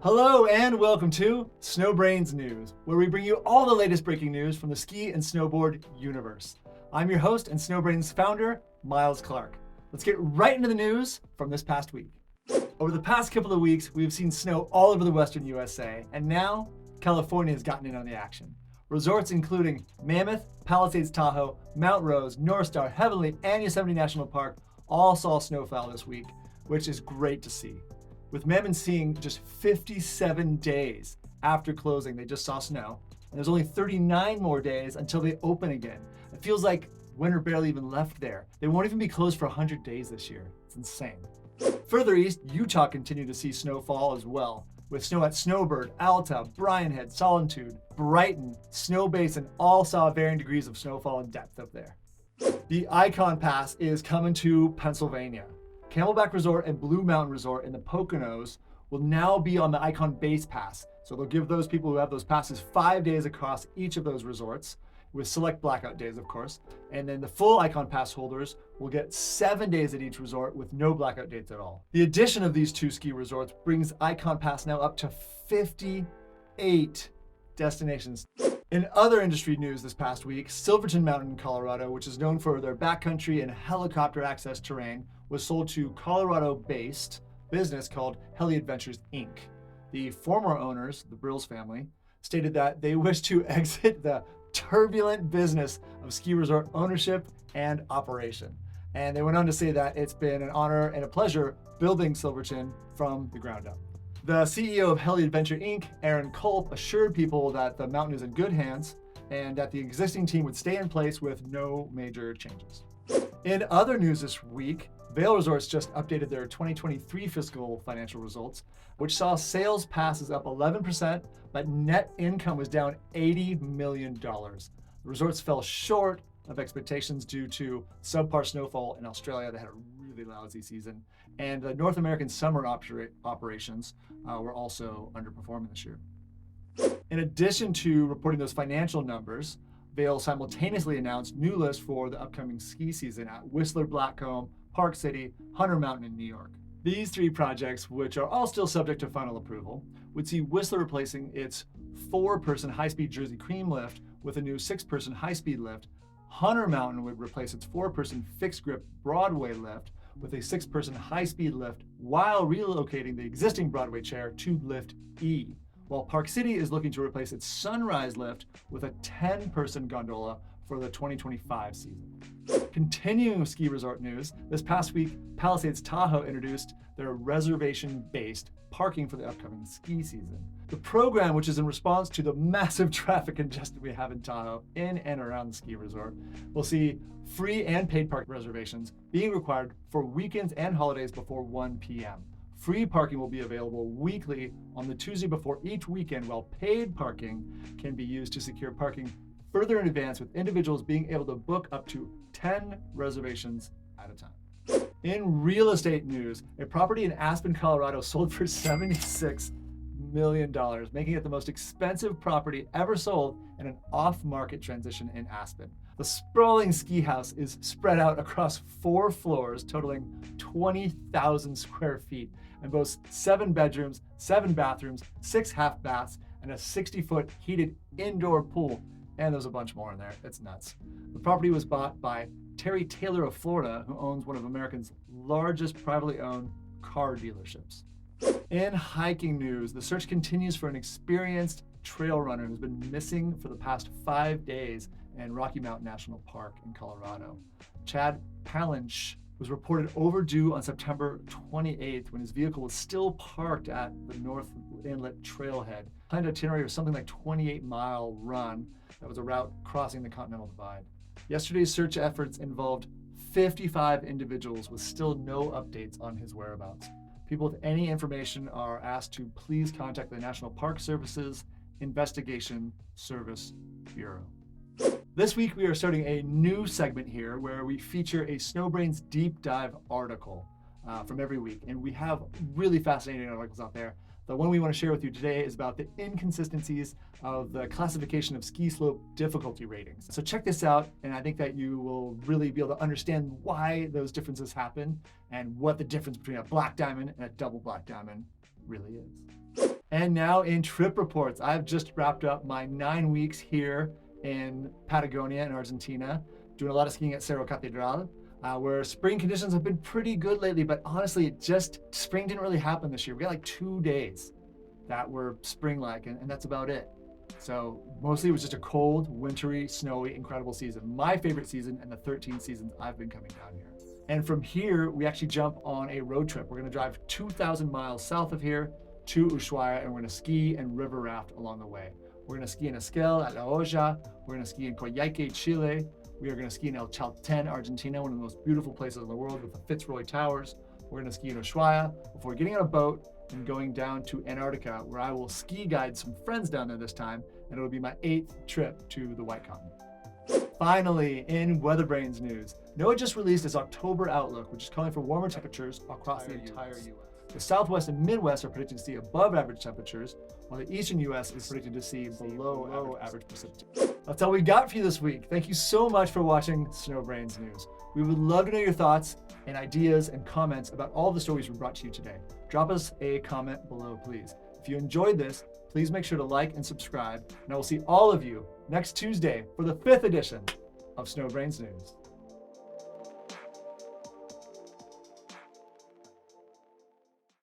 Hello and welcome to SnowBrains News, where we bring you all the latest breaking news from the ski and snowboard universe. I'm your host and SnowBrains founder, Miles Clark. Let's get right into the news from this past week. Over the past couple of weeks, we've seen snow all over the western USA, and now California has gotten in on the action. Resorts including Mammoth, Palisades, Tahoe, Mount Rose, North Star, Heavenly, and Yosemite National Park all saw snowfall this week, which is great to see. With Mammoth seeing just 57 days after closing, they just saw snow, and there's only 39 more days until they open again. It feels like winter barely even left there. They won't even be closed for 100 days this year. It's insane. Further east, Utah continued to see snowfall as well, with snow at Snowbird, Alta, Bryan Head, Solitude, Brighton, Snow Basin all saw varying degrees of snowfall and depth up there. The Ikon Pass is coming to Pennsylvania. Camelback Resort and Blue Mountain Resort in the Poconos will now be on the Ikon Base Pass. So they'll give those people who have those passes 5 days across each of those resorts, with select blackout days, of course. And then the full Ikon Pass holders will get 7 days at each resort with no blackout dates at all. The addition of these two ski resorts brings Ikon Pass now up to 58 destinations. In other industry news this past week, Silverton Mountain in Colorado, which is known for their backcountry and helicopter access terrain, was sold to Colorado-based business called Heli Adventures, Inc. The former owners, the Brills family, stated that they wish to exit the turbulent business of ski resort ownership and operation. And they went on to say that it's been an honor and a pleasure building Silverton from the ground up. The CEO of Heli Adventure Inc., Aaron Culp, assured people that the mountain is in good hands and that the existing team would stay in place with no major changes. In other news this week, Vail Resorts just updated their 2023 fiscal financial results, which saw sales passes up 11%, but net income was down $80 million. The resorts fell short of expectations due to subpar snowfall in Australia. They had a really lousy season. And the North American summer operations were also underperforming this year. In addition to reporting those financial numbers, Vail simultaneously announced new lists for the upcoming ski season at Whistler Blackcomb, Park City, Hunter Mountain in New York. These three projects, which are all still subject to final approval, would see Whistler replacing its 4-person high-speed Jersey Cream lift with a new 6-person high-speed lift. Hunter Mountain would replace its 4-person fixed-grip Broadway lift with a 6-person high-speed lift while relocating the existing Broadway chair to Lift E, while Park City is looking to replace its Sunrise lift with a 10-person gondola for the 2025 season. Continuing with ski resort news, this past week, Palisades Tahoe introduced their reservation-based parking for the upcoming ski season. The program, which is in response to the massive traffic congestion we have in Tahoe in and around the ski resort, will see free and paid park reservations being required for weekends and holidays before 1 p.m. Free parking will be available weekly on the Tuesday before each weekend, while paid parking can be used to secure parking further in advance, with individuals being able to book up to 10 reservations at a time. In real estate news, a property in Aspen, Colorado sold for $76 million, making it the most expensive property ever sold in an off-market transition in Aspen. The sprawling ski house is spread out across 4 floors, totaling 20,000 square feet, and boasts 7 bedrooms, 7 bathrooms, 6 half baths, and a 60-foot heated indoor pool. And there's a bunch more in there. It's nuts. The property was bought by Terry Taylor of Florida, who owns one of America's largest privately owned car dealerships. In hiking news, the search continues for an experienced trail runner who's been missing for the past 5 days in Rocky Mountain National Park in Colorado. Chad Palinch was reported overdue on September 28th when his vehicle was still parked at the North Inlet Trailhead. Planned itinerary was something like 28-mile run that was a route crossing the Continental Divide. Yesterday's search efforts involved 55 individuals with still no updates on his whereabouts. People with any information are asked to please contact the National Park Service's Investigation Service Bureau. This week, we are starting a new segment here where we feature a SnowBrains deep dive article from every week. And we have really fascinating articles out there. The one we want to share with you today is about the inconsistencies of the classification of ski slope difficulty ratings. So check this out, and I think that you will really be able to understand why those differences happen and what the difference between a black diamond and a double black diamond really is. And now in trip reports, I've just wrapped up my 9 weeks here in Patagonia in Argentina, doing a lot of skiing at Cerro Catedral, where spring conditions have been pretty good lately, but honestly, spring didn't really happen this year. We got like 2 days that were spring-like, and that's about it. So mostly it was just a cold, wintry, snowy, incredible season. My favorite season and the 13 seasons I've been coming down here. And from here, we actually jump on a road trip. We're gonna drive 2,000 miles south of here to Ushuaia, and we're gonna ski and river raft along the way. We're gonna ski in Esquel at La Olla. We're gonna ski in Coyhaique, Chile. We are gonna ski in El Chalten, Argentina, one of the most beautiful places in the world with the Fitzroy Towers. We're gonna ski in Ushuaia before getting on a boat and going down to Antarctica, where I will ski guide some friends down there this time, and it'll be my 8th trip to the White Continent. Finally, in WeatherBrains news, NOAA just released its October outlook, which is calling for warmer temperatures across the entire US. The Southwest and Midwest are predicting to see above average temperatures, while the Eastern US is predicted to see below average precipitation. That's all we got for you this week. Thank you so much for watching SnowBrains News. We would love to know your thoughts and ideas and comments about all the stories we brought to you today. Drop us a comment below, please. If you enjoyed this, please make sure to like and subscribe, and I will see all of you next Tuesday for the 5th edition of SnowBrains News.